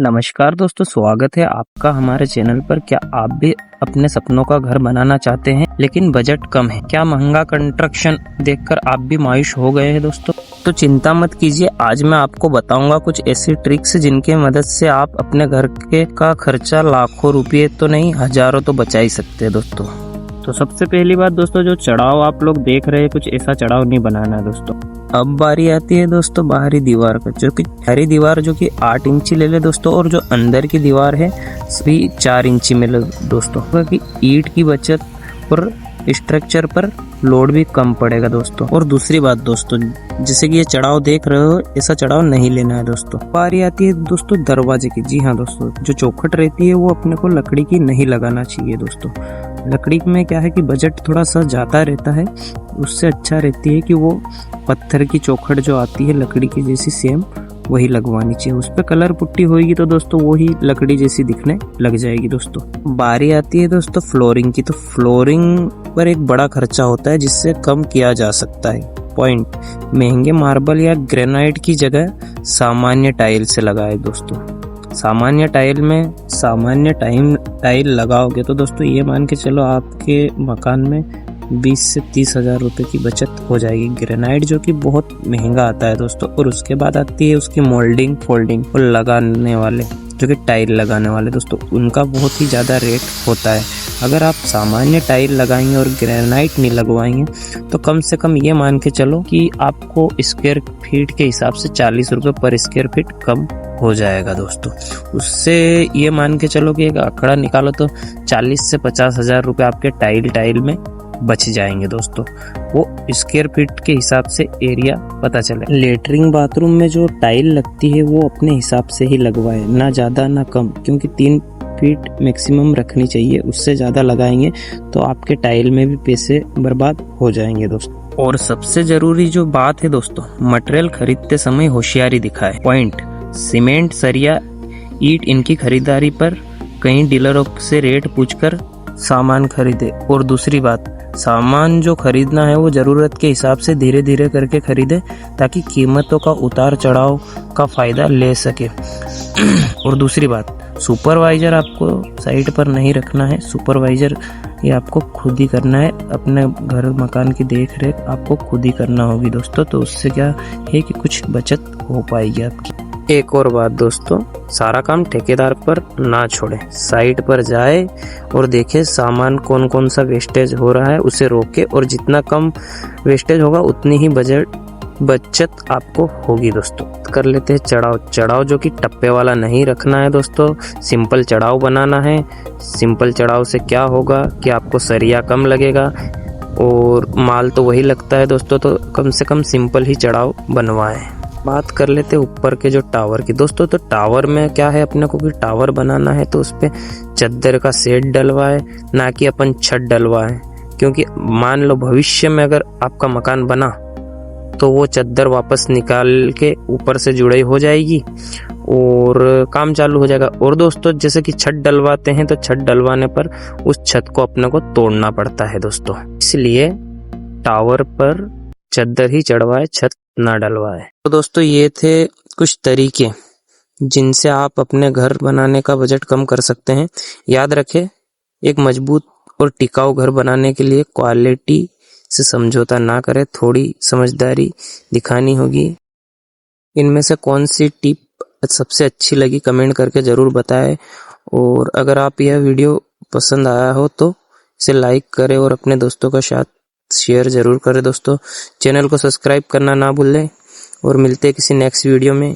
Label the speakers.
Speaker 1: नमस्कार दोस्तों, स्वागत है आपका हमारे चैनल पर। क्या आप भी अपने सपनों का घर बनाना चाहते हैं लेकिन बजट कम है? क्या महंगा कंस्ट्रक्शन देखकर आप भी मायूस हो गए हैं दोस्तों? तो चिंता मत कीजिए, आज मैं आपको बताऊंगा कुछ ऐसी ट्रिक्स जिनके मदद से आप अपने घर के का खर्चा लाखों रुपये तो नहीं हजारों तो बचा ही सकते हैं दोस्तों। तो सबसे पहली बात दोस्तों, जो चढ़ाव आप लोग देख रहे हैं, कुछ ऐसा चढ़ाव नहीं बनाना है दोस्तों। अब बारी आती है दोस्तों बाहरी दीवार का, जो कि बाहरी दीवार जो कि 8 इंची ले ले दोस्तों, और जो अंदर की दीवार है भी 4 इंची में ले दोस्तों, क्योंकि ईंट की बचत और स्ट्रक्चर पर लोड भी कम पड़ेगा दोस्तों। और दूसरी बात दोस्तों, जैसे कि ये चढ़ाव देख रहे हो, ऐसा चढ़ाव नहीं लेना है दोस्तों। बारी आती है दोस्तों दरवाजे की। जी हाँ दोस्तों, जो चौखट रहती है वो अपने को लकड़ी की नहीं लगाना चाहिए दोस्तों। लकड़ी में क्या है कि बजट थोड़ा सा जाता रहता है, उससे अच्छा रहती है कि वो पत्थर की चौखट जो आती है लकड़ी की जैसी सेम, वही लगवानी चाहिए। उस पर कलर पुट्टी होगी तो दोस्तों वही लकड़ी जैसी दिखने लग जाएगी दोस्तों। बारी आती है दोस्तों फ्लोरिंग की। तो फ्लोरिंग पर एक बड़ा खर्चा होता है जिससे कम किया जा सकता है। पॉइंट, महंगे मार्बल या ग्रेनाइट की जगह सामान्य टाइल से लगाए दोस्तों। सामान्य टाइल में सामान्य टाइल लगाओगे तो दोस्तों ये मान के चलो आपके मकान में 20 से 30 हजार रुपये की बचत हो जाएगी। ग्रेनाइट जो कि बहुत महंगा आता है दोस्तों। और उसके बाद आती है उसकी मोल्डिंग, फोल्डिंग और लगाने वाले जो कि टाइल लगाने वाले दोस्तों, उनका बहुत ही ज़्यादा रेट होता है। अगर आप सामान्य टाइल लगाएंगे और ग्रेनाइट नहीं लगवाएंगे तो कम से कम ये मान के चलो कि आपको स्क्वायर फीट के हिसाब से 40 रुपये पर स्क्वायर फीट कम हो जाएगा दोस्तों। उससे ये मान के चलो कि एक आंकड़ा निकालो तो 40 से 50 हजार रुपये आपके टाइल में बच जाएंगे दोस्तों। वो स्क्वायर फीट के हिसाब से एरिया पता चले। लेटरिंग बाथरूम में जो टाइल लगती है वो अपने हिसाब से ही लगवाए, ना ज़्यादा ना कम, क्योंकि 3 फीट मैक्सिमम रखनी चाहिए। उससे ज़्यादा लगाएंगे तो आपके टाइल में भी पैसे बर्बाद हो जाएंगे दोस्तों। और सबसे ज़रूरी जो बात है दोस्तों, मटेरियल खरीदते समय होशियारी दिखाए। पॉइंट, सीमेंट, सरिया, ईंट, इनकी खरीदारी पर कई डीलरों से रेट पूछकर सामान खरीदे। और दूसरी बात, सामान जो खरीदना है वो ज़रूरत के हिसाब से धीरे धीरे करके खरीदे ताकि कीमतों का उतार चढ़ाव का फ़ायदा ले सके। और दूसरी बात, सुपरवाइज़र आपको साइट पर नहीं रखना है। सुपरवाइज़र ये आपको खुद ही करना है। अपने घर मकान की देख रेख आपको खुद ही करना होगी दोस्तों। तो उससे क्या है कि कुछ बचत हो पाएगी आपकी। एक और बात दोस्तों, सारा काम ठेकेदार पर ना छोड़े। साइट पर जाए और देखे सामान कौन कौन सा वेस्टेज हो रहा है, उसे रोके, और जितना कम वेस्टेज होगा उतनी ही बचत आपको होगी दोस्तों। कर लेते हैं चढ़ाव जो कि टप्पे वाला नहीं रखना है दोस्तों, सिंपल चढ़ाव बनाना है। सिंपल चढ़ाव से क्या होगा कि आपको सरिया कम लगेगा और माल तो वही लगता है दोस्तों। तो कम से कम सिंपल ही चढ़ाव बनवाएं। बात कर लेते हैं ऊपर के जो टावर की दोस्तों। तो टावर में क्या है, अपने को भी टावर बनाना है तो उस पे चद्दर का सेट डलवाए, ना कि अपन छत डलवाए। क्योंकि मान लो भविष्य में अगर आपका मकान बना तो वो चद्दर वापस निकाल के ऊपर से जुड़ाई हो जाएगी और काम चालू हो जाएगा। और दोस्तों जैसे कि छत डलवाते हैं तो छत डलवाने पर उस छत को अपने को तोड़ना पड़ता है दोस्तों। इसलिए टावर पर चद्दर ही चढ़वाए, छत ना डलवाए। तो दोस्तों ये थे कुछ तरीके जिनसे आप अपने घर बनाने का बजट कम कर सकते हैं। याद रखें, एक मजबूत और टिकाऊ घर बनाने के लिए क्वालिटी से समझौता ना करें, थोड़ी समझदारी दिखानी होगी। इनमें से कौन सी टिप सबसे अच्छी लगी कमेंट करके ज़रूर बताएं। और अगर आप यह वीडियो पसंद आया हो तो इसे लाइक करें और अपने दोस्तों के साथ शेयर ज़रूर करें दोस्तों। चैनल को सब्सक्राइब करना ना भूलें और मिलते हैं किसी नेक्स्ट वीडियो में।